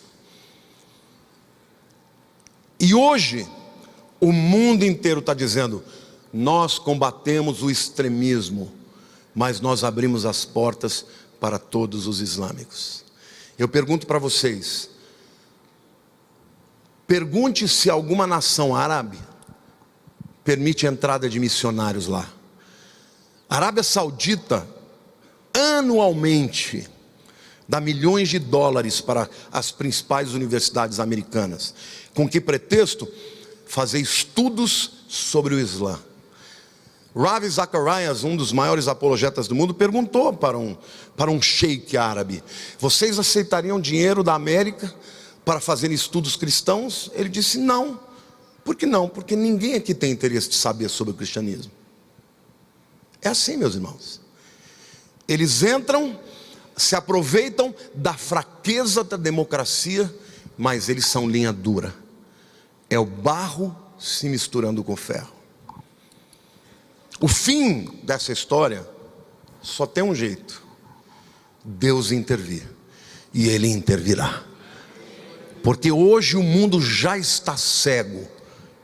E hoje o mundo inteiro está dizendo: nós combatemos o extremismo, mas nós abrimos as portas para todos os islâmicos. Eu pergunto para vocês, pergunte se alguma nação árabe permite a entrada de missionários lá. A Arábia Saudita anualmente dá milhões de dólares para as principais universidades americanas. Com que pretexto? Fazer estudos sobre o Islã. Ravi Zacharias, um dos maiores apologetas do mundo, perguntou para um sheik árabe: vocês aceitariam dinheiro da América para fazer estudos cristãos? Ele disse: não. Por que não? Porque ninguém aqui tem interesse de saber sobre o cristianismo. É assim, meus irmãos. Eles entram, se aproveitam da fraqueza da democracia, mas eles são linha dura. É o barro se misturando com o ferro. O fim dessa história só tem um jeito: Deus intervir. E Ele intervirá. Porque hoje o mundo já está cego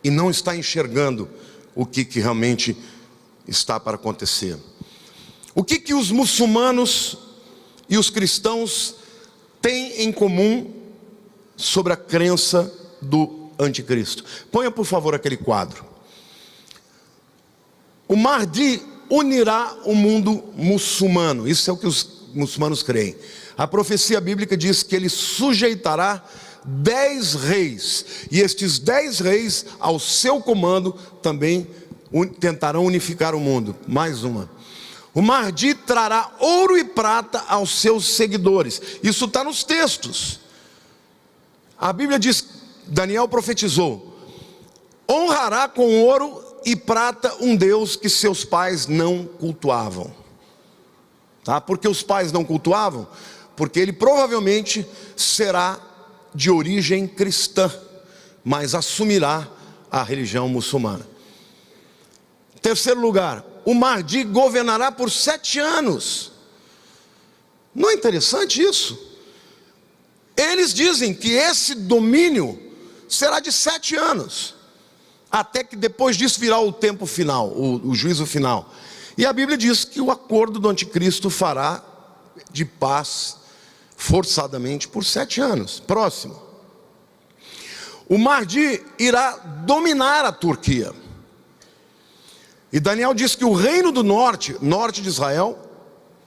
e não está enxergando o que realmente está para acontecer. O que os muçulmanos e os cristãos têm em comum sobre a crença do anticristo? Ponha por favor aquele quadro. O Mahdi unirá o mundo muçulmano. Isso é o que os muçulmanos creem. A profecia bíblica diz que ele sujeitará 10 reis, e estes 10 reis, ao seu comando, também tentarão unificar o mundo. Mais uma. O Mahdi trará ouro e prata aos seus seguidores. Isso está nos textos. A Bíblia diz, Daniel profetizou: honrará com ouro e prata um Deus que seus pais não cultuavam. Tá? Por que os pais não cultuavam? Porque ele provavelmente será de origem cristã, mas assumirá a religião muçulmana. Terceiro lugar, o Mahdi governará por 7 anos. Não é interessante isso? Eles dizem que esse domínio será de 7 anos, até que depois disso virá o tempo final, o juízo final. E a Bíblia diz que o acordo do anticristo fará de paz forçadamente por 7 anos. Próximo. O Mahdi irá dominar a Turquia. E Daniel diz que o reino do norte de Israel,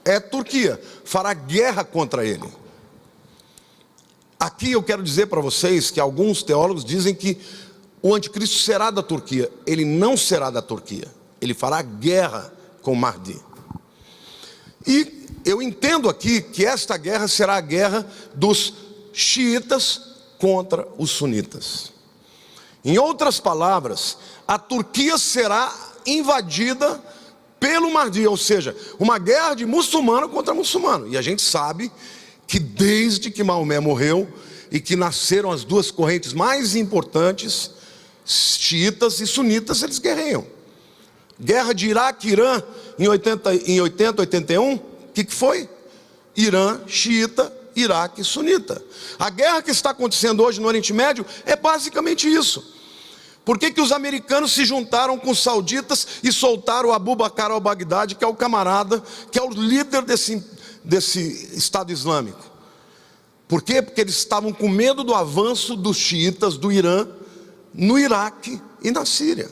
é Turquia, fará guerra contra ele. Aqui eu quero dizer para vocês que alguns teólogos dizem que o anticristo será da Turquia. Ele não será da Turquia, ele fará guerra com o Mahdi. E eu entendo aqui que esta guerra será a guerra dos xiitas contra os sunitas. Em outras palavras, a Turquia será invadida pelo Mahdi, ou seja, uma guerra de muçulmano contra muçulmano. E a gente sabe que desde que Maomé morreu e que nasceram as duas correntes mais importantes, xiitas e sunitas, eles guerreiam. Guerra de Iraque e Irã em 80, 81, o que foi? Irã, xiita, Iraque, sunita. A guerra que está acontecendo hoje no Oriente Médio é basicamente isso. Por que os americanos se juntaram com os sauditas e soltaram o Abu Bakr al-Baghdadi, que é o camarada, que é o líder desse Estado Islâmico? Por quê? Porque eles estavam com medo do avanço dos xiitas do Irã no Iraque e na Síria.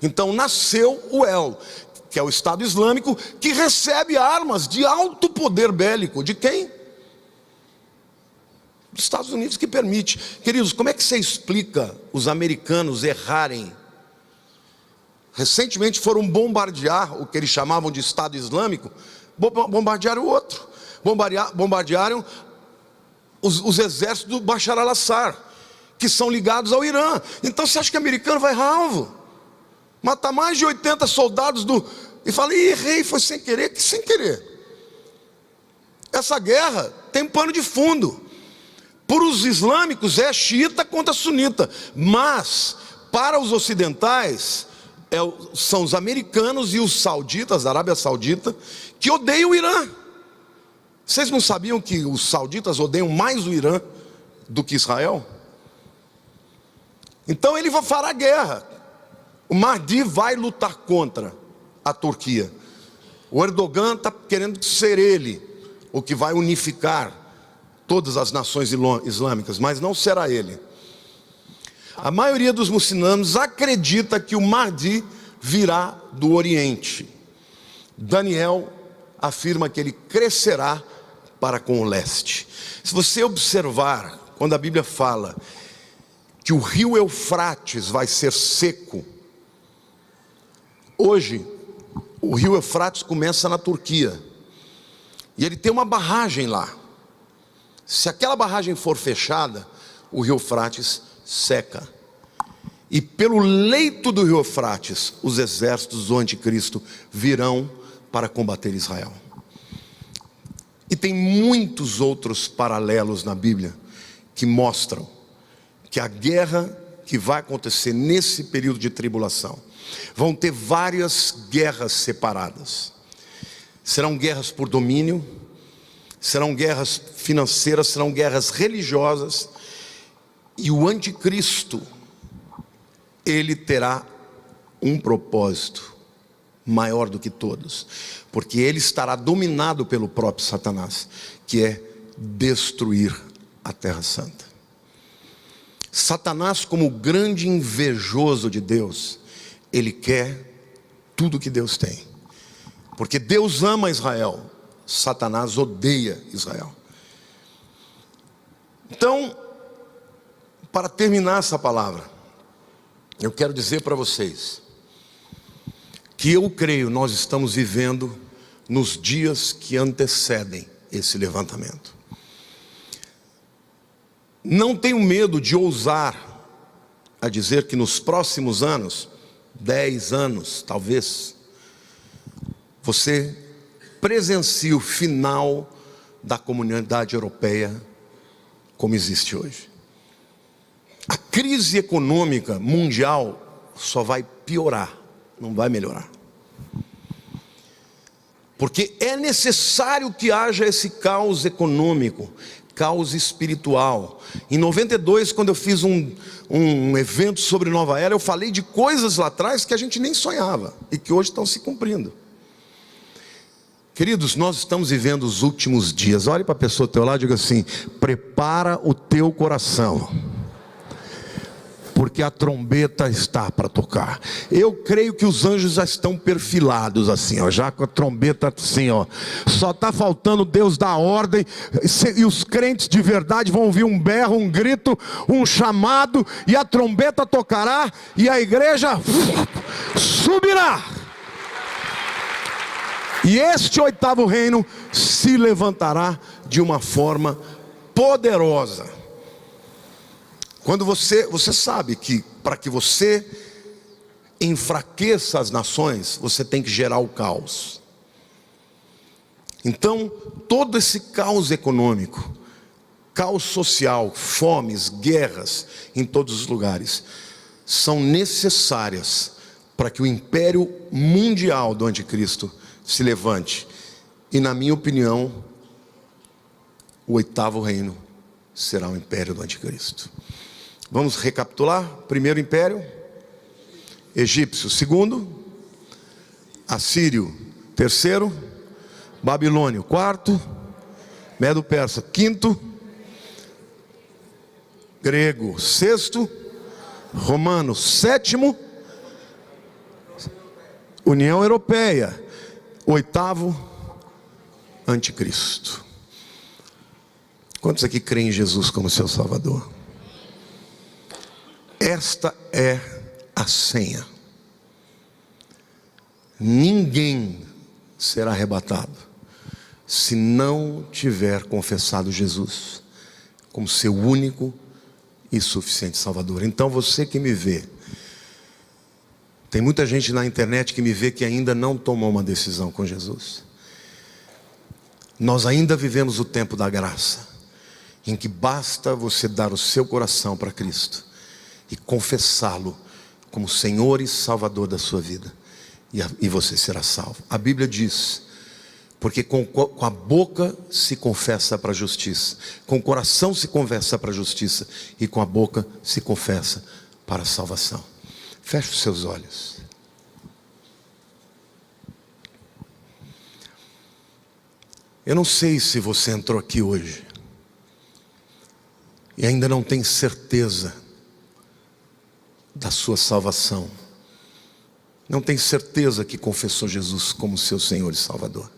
Então nasceu o El, que é o Estado Islâmico, que recebe armas de alto poder bélico. De quem? Dos Estados Unidos, que permite. Queridos, como é que você explica os americanos errarem? Recentemente foram bombardear o que eles chamavam de Estado Islâmico, bombardearam o outro. Bombardearam os exércitos do Bashar al-Assad, que são ligados ao Irã. Então você acha que o americano vai errar alvo? Matar mais de 80 soldados e fala: errei, foi sem querer. Que sem querer? Essa guerra tem um pano de fundo. Para os islâmicos é xiita contra sunita, mas para os ocidentais são os americanos e os sauditas, a Arábia Saudita, que odeiam o Irã. Vocês não sabiam que os sauditas odeiam mais o Irã do que Israel? Então ele fará guerra. O Mahdi vai lutar contra a Turquia. O Erdogan está querendo ser ele o que vai unificar todas as nações islâmicas, mas não será ele. A maioria dos muçulmanos acredita que o Mahdi virá do Oriente. Daniel afirma que ele crescerá para com o leste. Se você observar, quando a Bíblia fala que o rio Eufrates vai ser seco, hoje o rio Eufrates começa na Turquia, e ele tem uma barragem lá. Se aquela barragem for fechada, o rio Eufrates seca. E pelo leito do rio Eufrates, os exércitos do anticristo virão para combater Israel. E tem muitos outros paralelos na Bíblia que mostram que a guerra que vai acontecer nesse período de tribulação, vão ter várias guerras separadas. Serão guerras por domínio, serão guerras financeiras, serão guerras religiosas. E o anticristo, ele terá um propósito maior do que todos, porque ele estará dominado pelo próprio Satanás, que é destruir a Terra Santa. Satanás, como grande invejoso de Deus, ele quer tudo que Deus tem. Porque Deus ama Israel, Satanás odeia Israel. Então, para terminar essa palavra, eu quero dizer para vocês que eu creio nós estamos vivendo nos dias que antecedem esse levantamento. Não tenho medo de ousar a dizer que nos próximos anos, 10 anos talvez, você presencie o final da comunidade europeia como existe hoje. A crise econômica mundial só vai piorar, não vai melhorar. Porque é necessário que haja esse caos econômico, caos espiritual. Em 92, quando eu fiz um evento sobre Nova Era, eu falei de coisas lá atrás que a gente nem sonhava e que hoje estão se cumprindo. Queridos, nós estamos vivendo os últimos dias. Olhe para a pessoa do teu lado e diga assim: prepara o teu coração, porque a trombeta está para tocar. Eu creio que os anjos já estão perfilados assim, ó, já com a trombeta assim, ó. Só está faltando Deus dar ordem, e os crentes de verdade vão ouvir um berro, um grito, um chamado, e a trombeta tocará, e a igreja subirá. E este oitavo reino se levantará de uma forma poderosa. Quando você sabe que para que você enfraqueça as nações, você tem que gerar o caos. Então, todo esse caos econômico, caos social, fomes, guerras em todos os lugares, são necessárias para que o império mundial do anticristo se levante. E na minha opinião, o oitavo reino será o império do anticristo. Vamos recapitular. Primeiro império, egípcio. Segundo, assírio. Terceiro, babilônio. Quarto, medo-persa. Quinto, grego. Sexto, romano. Sétimo, União Europeia. Oitavo, anticristo. Quantos aqui creem em Jesus como seu Salvador? Esta é a senha. Ninguém será arrebatado se não tiver confessado Jesus como seu único e suficiente Salvador. Então você que me vê, tem muita gente na internet que me vê que ainda não tomou uma decisão com Jesus. Nós ainda vivemos o tempo da graça, em que basta você dar o seu coração para Cristo e confessá-lo como Senhor e Salvador da sua vida, e você será salvo. A Bíblia diz: porque com a boca se confessa para a justiça, com o coração se confessa para a justiça, e com a boca se confessa para a salvação. Feche os seus olhos. Eu não sei se você entrou aqui hoje e ainda não tem certeza da sua salvação, não tem certeza que confessou Jesus como seu Senhor e Salvador.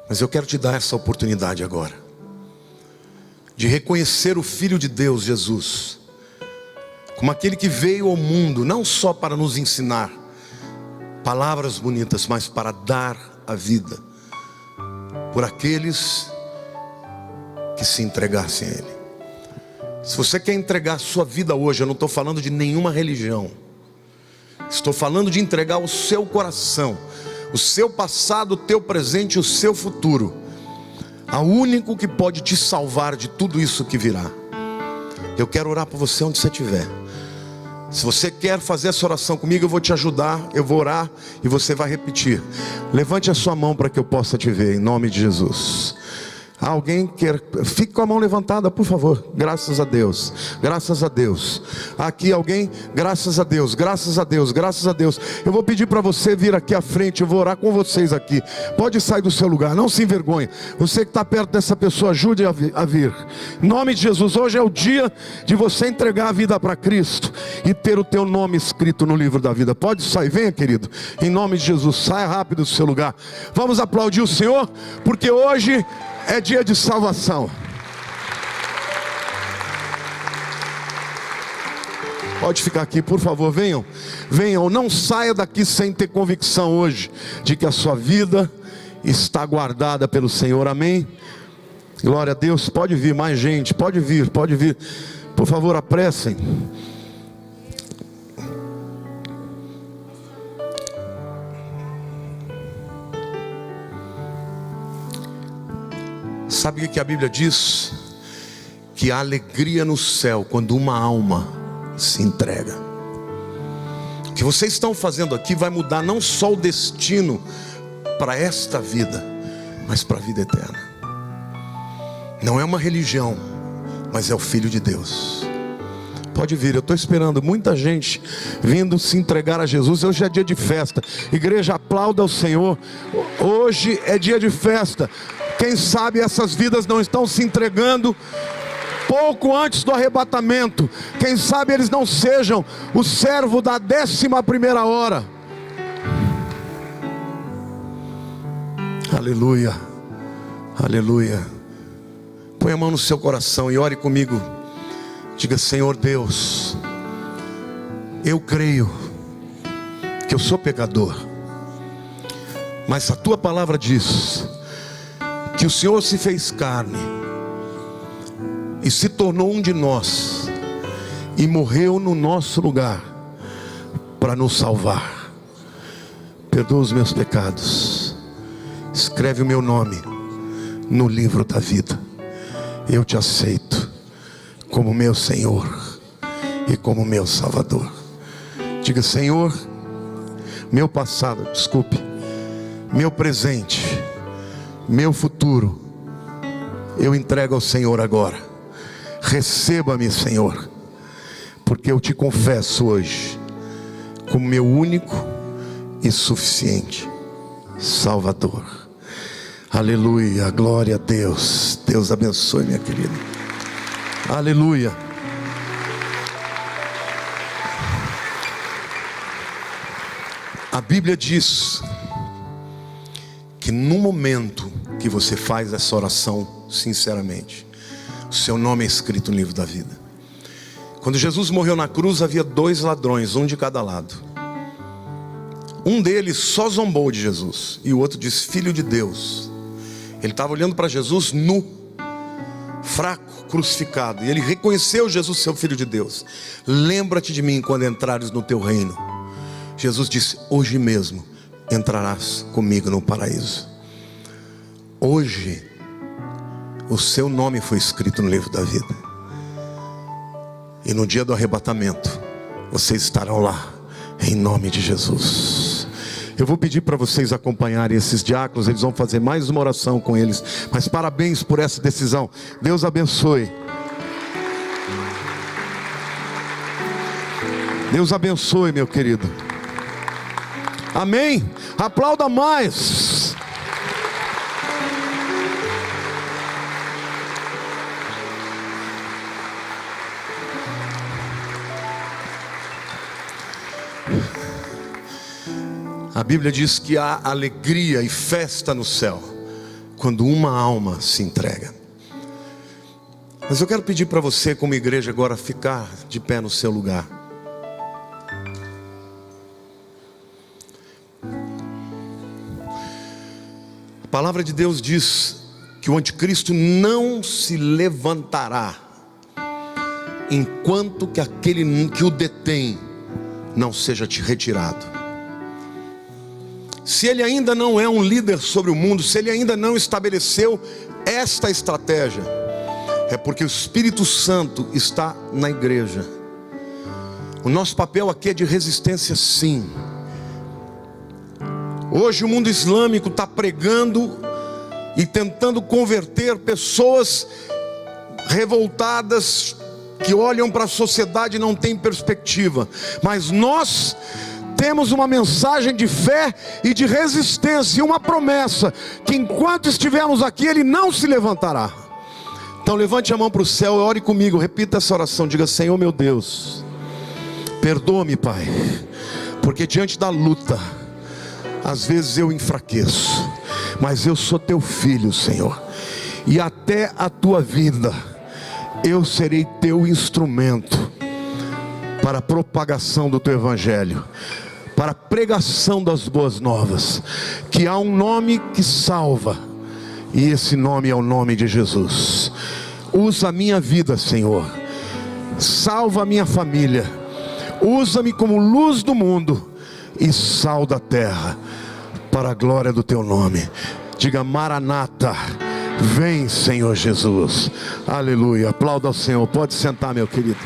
Mas eu quero te dar essa oportunidade agora, de reconhecer o Filho de Deus, Jesus, como aquele que veio ao mundo, não só para nos ensinar palavras bonitas, mas para dar a vida por aqueles que se entregassem a Ele. Se você quer entregar a sua vida hoje, eu não estou falando de nenhuma religião, estou falando de entregar o seu coração, o seu passado, o teu presente e o seu futuro ao único que pode te salvar de tudo isso que virá. Eu quero orar por você onde você estiver. Se você quer fazer essa oração comigo, eu vou te ajudar, eu vou orar e você vai repetir. Levante a sua mão para que eu possa te ver, em nome de Jesus. Alguém quer? Fique com a mão levantada, por favor. Graças a Deus, graças a Deus. Aqui alguém? Graças a Deus, graças a Deus, graças a Deus. Eu vou pedir para você vir aqui à frente. Eu vou orar com vocês aqui. Pode sair do seu lugar, não se envergonhe. Você que está perto dessa pessoa, ajude a vir. Em nome de Jesus, hoje é o dia de você entregar a vida para Cristo e ter o teu nome escrito no livro da vida. Pode sair, venha, querido. Em nome de Jesus, saia rápido do seu lugar. Vamos aplaudir o Senhor, porque hoje é dia de salvação. Pode ficar aqui, por favor, venham. Venham, não saia daqui sem ter convicção hoje de que a sua vida está guardada pelo Senhor, amém? Glória a Deus. Pode vir mais gente, pode vir. Por favor, apressem. Sabe o que a Bíblia diz? Que há alegria no céu quando uma alma se entrega. O que vocês estão fazendo aqui vai mudar não só o destino para esta vida, mas para a vida eterna. Não é uma religião, mas é o Filho de Deus. Pode vir, eu estou esperando muita gente vindo se entregar a Jesus. Hoje é dia de festa. Igreja, aplauda o Senhor. Hoje é dia de festa. Quem sabe essas vidas não estão se entregando pouco antes do arrebatamento. Quem sabe eles não sejam o servo da 11ª hora. Aleluia, aleluia. Põe a mão no seu coração e ore comigo. Diga: Senhor Deus, eu creio que eu sou pecador, mas a tua palavra diz que o Senhor se fez carne e se tornou um de nós e morreu no nosso lugar para nos salvar. Perdoa os meus pecados, escreve o meu nome no livro da vida. Eu te aceito como meu Senhor e como meu Salvador. Diga: Senhor, meu passado, meu presente, meu futuro, eu entrego ao Senhor agora. Receba-me, Senhor, porque eu te confesso hoje como meu único e suficiente Salvador. Aleluia, glória a Deus. Deus abençoe, minha querida. Aleluia. A Bíblia diz que no momento que você faz essa oração sinceramente, o seu nome é escrito no livro da vida. Quando Jesus morreu na cruz, havia 2 ladrões, um de cada lado. Um deles só zombou de Jesus e o outro disse: Filho de Deus. Ele estava olhando para Jesus nu, fraco, crucificado, e ele reconheceu Jesus, seu Filho de Deus. Lembra-te de mim quando entrares no teu reino. Jesus disse: hoje mesmo entrarás comigo no paraíso. Hoje o seu nome foi escrito no livro da vida, e no dia do arrebatamento vocês estarão lá, em nome de Jesus. Eu vou pedir para vocês acompanharem esses diáconos. Eles vão fazer mais uma oração com eles. Mas parabéns por essa decisão. Deus abençoe. Deus abençoe, meu querido. Amém? Aplauda mais. A Bíblia diz que há alegria e festa no céu quando uma alma se entrega. Mas eu quero pedir para você, como igreja, agora ficar de pé no seu lugar. A palavra de Deus diz que o anticristo não se levantará enquanto que aquele que o detém não seja retirado. Se ele ainda não é um líder sobre o mundo, se ele ainda não estabeleceu esta estratégia, é porque o Espírito Santo está na igreja. O nosso papel aqui é de resistência, sim. Hoje o mundo islâmico está pregando e tentando converter pessoas revoltadas, que olham para a sociedade e não têm perspectiva. Mas nós temos uma mensagem de fé e de resistência, e uma promessa, que enquanto estivermos aqui, Ele não se levantará. Então levante a mão para o céu e ore comigo, repita essa oração, diga: Senhor meu Deus, perdoa-me, Pai, porque diante da luta, às vezes eu enfraqueço, mas eu sou teu filho, Senhor, e até a tua vinda, eu serei teu instrumento para a propagação do teu evangelho, para a pregação das boas novas, que há um nome que salva, e esse nome é o nome de Jesus. Usa a minha vida, Senhor, salva a minha família, usa-me como luz do mundo e sal da terra, para a glória do teu nome. Diga: Maranata, vem, Senhor Jesus. Aleluia. Aplauda ao Senhor. Pode sentar, meu querido.